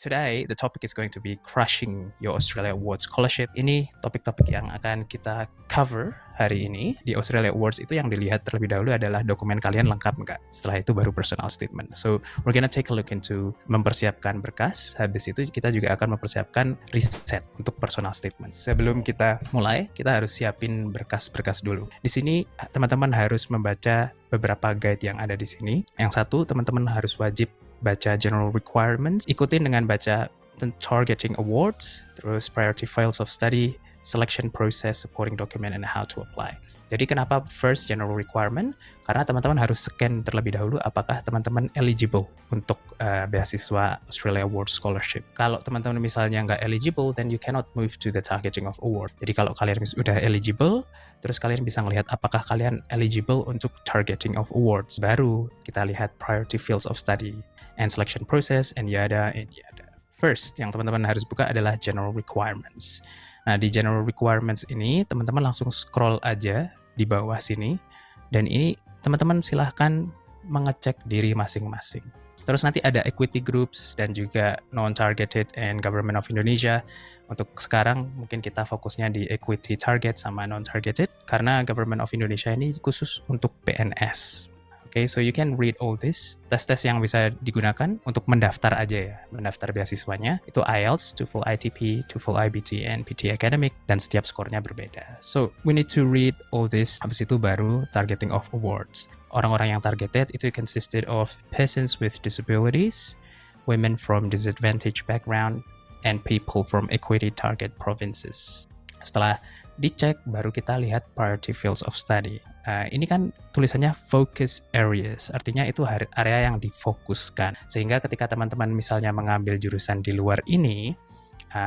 Today, the topic is going to be crushing your Australia Awards scholarship. Ini topik-topik yang akan kita cover hari ini. Di Australia Awards itu yang dilihat terlebih dahulu adalah dokumen kalian lengkap nggak? Setelah itu baru personal statement. So, we're gonna take a look into mempersiapkan berkas. Habis itu kita juga akan mempersiapkan riset untuk personal statement. Sebelum kita mulai, kita harus siapin berkas-berkas dulu. Di sini, teman-teman harus membaca beberapa guide yang ada di sini. Yang satu, teman-teman harus wajib baca general requirements, ikutin dengan baca targeting awards, terus priority fields of study, selection process, supporting document, and how to apply. Jadi kenapa first general requirement? Karena teman-teman harus scan terlebih dahulu apakah teman-teman eligible untuk beasiswa Australia Awards Scholarship. Kalau teman-teman misalnya nggak eligible, then you cannot move to the targeting of award. Jadi kalau kalian udah eligible, terus kalian bisa melihat apakah kalian eligible untuk targeting of awards. Baru kita lihat priority fields of study and selection process, and yada, and yada. First, yang teman-teman harus buka adalah general requirements. Nah, di general requirements ini, teman-teman langsung scroll aja di bawah sini, dan ini teman-teman silahkan mengecek diri masing-masing. Terus nanti ada equity groups dan juga non-targeted and Government of Indonesia. Untuk sekarang mungkin kita fokusnya di equity target sama non-targeted, karena Government of Indonesia ini khusus untuk PNS. Okay, so you can read all this. Tes-tes yang bisa digunakan untuk mendaftar aja ya, mendaftar beasiswanya. Itu IELTS, TOEFL ITP, TOEFL IBT, and PT Academic, dan setiap skornya berbeda. So, we need to read all this. Habis itu baru targeting of awards. Orang-orang yang targeted itu consisted of persons with disabilities, women from disadvantaged background, and people from equity target provinces. Setelah dicek, baru kita lihat priority fields of study. Ini kan tulisannya focus areas, artinya itu area yang difokuskan. Sehingga ketika teman-teman misalnya mengambil jurusan di luar ini,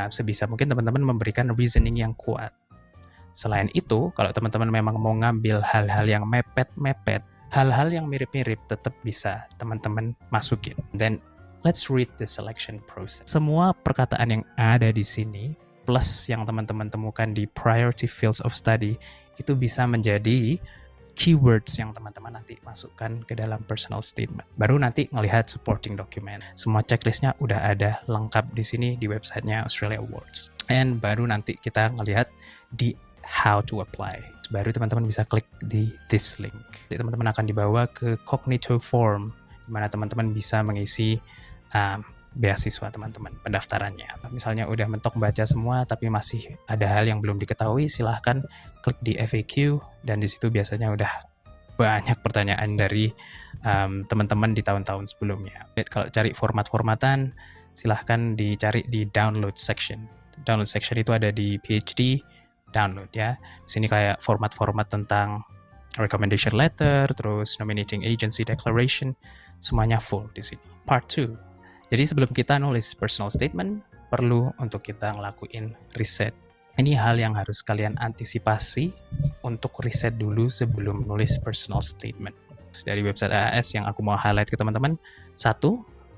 sebisa mungkin teman-teman memberikan reasoning yang kuat. Selain itu, kalau teman-teman memang mau ngambil hal-hal yang mepet-mepet, hal-hal yang mirip-mirip tetap bisa teman-teman masukin. Then, let's read the selection process. Semua perkataan yang ada di sini, plus yang teman-teman temukan di priority fields of study, itu bisa menjadi keywords yang teman-teman nanti masukkan ke dalam personal statement. Baru nanti ngelihat supporting document. Semua checklistnya udah ada lengkap di sini di websitenya Australia Awards. And baru nanti kita ngelihat di how to apply. Baru teman-teman bisa klik di this link. Jadi teman-teman akan dibawa ke Cognito form, di mana teman-teman bisa mengisi beasiswa teman-teman, pendaftarannya. Misalnya udah mentok baca semua tapi masih ada hal yang belum diketahui, silahkan klik di FAQ, dan di situ biasanya udah banyak pertanyaan dari teman-teman di tahun-tahun sebelumnya. Kalau cari format-formatan, silahkan dicari di download section. Download section itu ada di PhD download ya. Di sini kayak format-format tentang recommendation letter, terus nominating agency declaration, semuanya full di sini. Part 2. Jadi sebelum kita nulis personal statement, perlu untuk kita ngelakuin riset. Ini hal yang harus kalian antisipasi untuk riset dulu sebelum nulis personal statement. Dari website AAS yang aku mau highlight ke teman-teman, 1,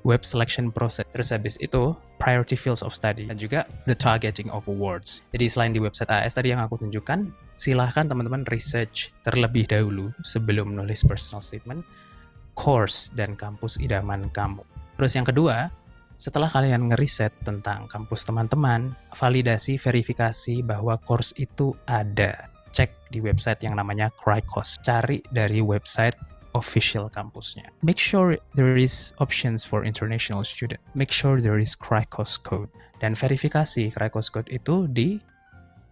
web selection process. Terus habis itu, priority fields of study. Dan juga the targeting of awards. Jadi selain di website AAS tadi yang aku tunjukkan, silahkan teman-teman research terlebih dahulu sebelum nulis personal statement, course dan kampus idaman kamu. Terus yang kedua, setelah kalian ngeriset tentang kampus teman-teman, validasi, verifikasi bahwa course itu ada. Cek di website yang namanya Cricos. Cari dari website official kampusnya. Make sure there is options for international student. Make sure there is Cricos code. Dan verifikasi Cricos code itu di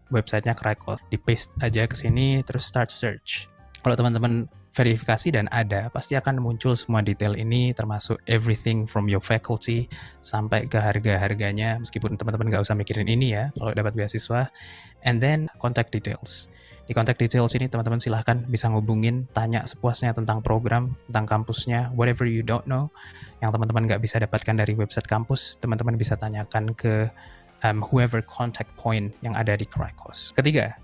websitenya Cricos. Di paste aja ke sini, terus start search. Kalau teman-teman verifikasi dan ada, pasti akan muncul semua detail ini, termasuk everything from your faculty sampai ke harga-harganya, meskipun teman-teman nggak usah mikirin ini ya kalau dapat beasiswa. And then contact details. Di contact details ini teman-teman silahkan bisa ngubungin, tanya sepuasnya tentang program, tentang kampusnya, whatever you don't know, yang teman-teman nggak bisa dapatkan dari website kampus, teman-teman bisa tanyakan ke whoever contact point yang ada di Cricos. Ketiga,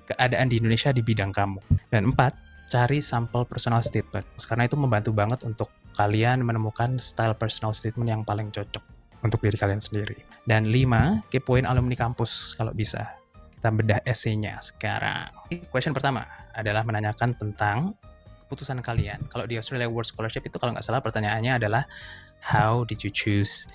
keadaan di Indonesia di bidang kamu. Dan 4, cari sampel personal statement, karena itu membantu banget untuk kalian menemukan style personal statement yang paling cocok untuk diri kalian sendiri. Dan 5, kepoin alumni kampus kalau bisa. Kita bedah esainya sekarang. Question pertama adalah menanyakan tentang keputusan kalian. Kalau di Australia World Scholarship itu kalau nggak salah pertanyaannya adalah how did you choose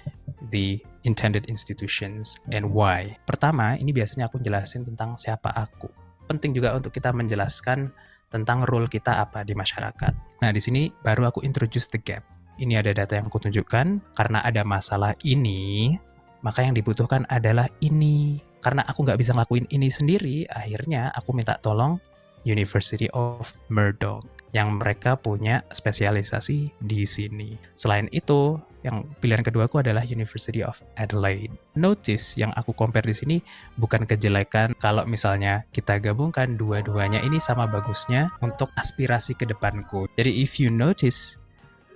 the intended institutions and why? Pertama, ini biasanya aku jelasin tentang siapa aku. Penting juga untuk kita menjelaskan tentang role kita apa di masyarakat. Nah, di sini baru aku introduce the gap. Ini ada data yang aku tunjukkan, karena ada masalah ini, maka yang dibutuhkan adalah ini. Karena aku nggak bisa ngelakuin ini sendiri, akhirnya aku minta tolong University of Murdoch, yang mereka punya spesialisasi di sini. Selain itu, yang pilihan kedua aku adalah University of Adelaide. Notice yang aku compare di sini bukan kejelekan kalau misalnya kita gabungkan dua-duanya ini sama bagusnya untuk aspirasi ke depanku. Jadi if you notice,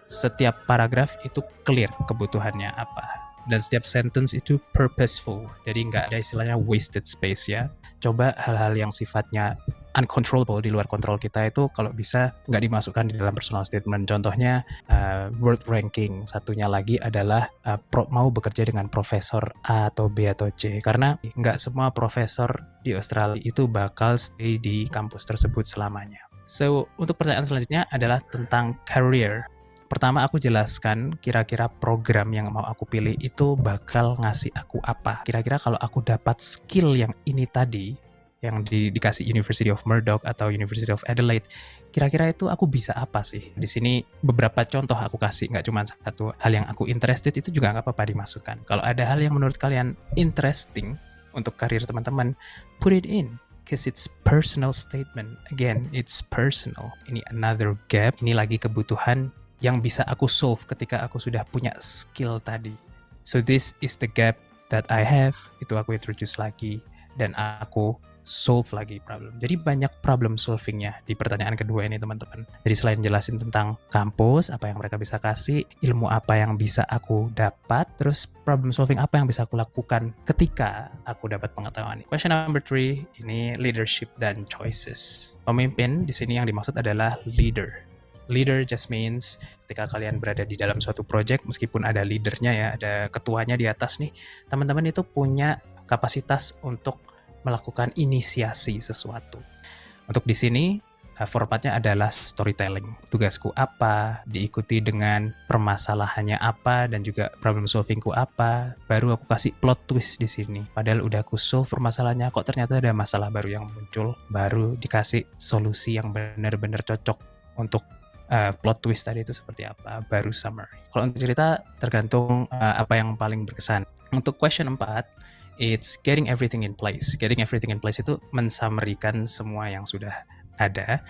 setiap paragraf itu clear kebutuhannya apa. Dan setiap sentence itu purposeful. Jadi nggak ada istilahnya wasted space ya. Coba hal-hal yang sifatnya uncontrollable, di luar kontrol kita itu kalau bisa nggak dimasukkan di dalam personal statement. Contohnya word ranking. Satunya lagi adalah mau bekerja dengan profesor A atau B atau C. Karena nggak semua profesor di Australia itu bakal stay di kampus tersebut selamanya. So, untuk pertanyaan selanjutnya adalah tentang career. Pertama aku jelaskan kira-kira program yang mau aku pilih itu bakal ngasih aku apa. Kira-kira kalau aku dapat skill yang ini tadi, yang dikasih University of Murdoch atau University of Adelaide, kira-kira itu aku bisa apa sih? Di sini beberapa contoh aku kasih, nggak cuma satu. Hal yang aku interested itu juga nggak apa-apa dimasukkan. Kalau ada hal yang menurut kalian interesting untuk karir teman-teman, put it in. Because it's personal statement. Again, it's personal. Ini another gap. Ini lagi kebutuhan yang bisa aku solve ketika aku sudah punya skill tadi. So this is the gap that I have. Itu aku introduce lagi. Dan aku solve lagi problem. Jadi banyak problem solvingnya di pertanyaan kedua ini teman-teman. Jadi selain jelasin tentang kampus, apa yang mereka bisa kasih, ilmu apa yang bisa aku dapat, terus problem solving apa yang bisa aku lakukan ketika aku dapat pengetahuan. Question number 3, ini leadership dan choices. Pemimpin di sini yang dimaksud adalah leader. Leader just means ketika kalian berada di dalam suatu project, meskipun ada leadernya ya, ada ketuanya di atas nih, teman-teman itu punya kapasitas untuk melakukan inisiasi sesuatu. Untuk di sini formatnya adalah storytelling. Tugasku apa, diikuti dengan permasalahannya apa, dan juga problem solvingku apa. Baru aku kasih plot twist di sini. Padahal udah aku solve permasalahannya, kok ternyata ada masalah baru yang muncul. Baru dikasih solusi yang benar-benar cocok untuk plot twist tadi itu seperti apa. Baru summary. Kalau untuk cerita tergantung apa yang paling berkesan. Untuk question 4, it's getting everything in place. Getting everything in place itu mensummarikan semua yang sudah ada.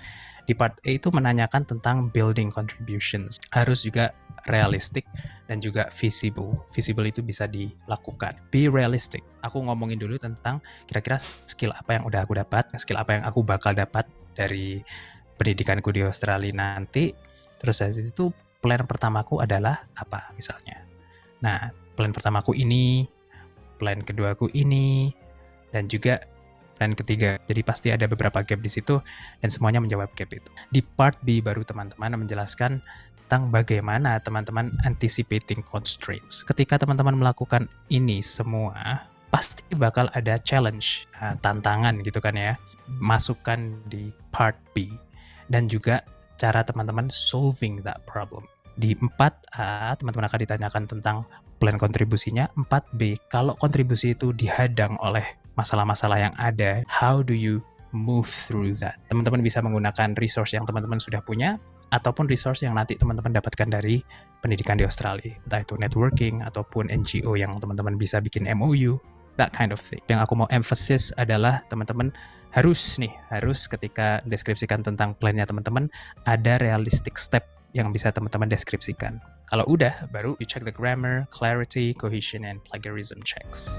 Di part A itu menanyakan tentang building contributions. Harus juga realistic dan juga feasible. Feasible itu bisa dilakukan. Be realistic. Aku ngomongin dulu tentang kira-kira skill apa yang udah aku dapat, skill apa yang aku bakal dapat dari pendidikanku di Australia nanti. Terus dari itu plan pertamaku adalah apa misalnya. Nah, plan pertamaku ini, plan keduaku ini, dan juga plan ketiga. Jadi pasti ada beberapa gap di situ dan semuanya menjawab gap itu. Di part B baru teman-teman menjelaskan tentang bagaimana teman-teman anticipating constraints. Ketika teman-teman melakukan ini semua, pasti bakal ada challenge, tantangan gitu kan ya. Masukkan di part B dan juga cara teman-teman solving that problem. Di 4A teman-teman akan ditanyakan tentang plan kontribusinya. 4B, kalau kontribusi itu dihadang oleh masalah-masalah yang ada, how do you move through that? Teman-teman bisa menggunakan resource yang teman-teman sudah punya, ataupun resource yang nanti teman-teman dapatkan dari pendidikan di Australia. Entah itu networking, ataupun NGO yang teman-teman bisa bikin MOU, that kind of thing. Yang aku mau emphasis adalah teman-teman harus ketika deskripsikan tentang plannya teman-teman, ada realistic step yang bisa teman-teman deskripsikan. Kalau udah, baru you check the grammar, clarity, cohesion, and plagiarism checks.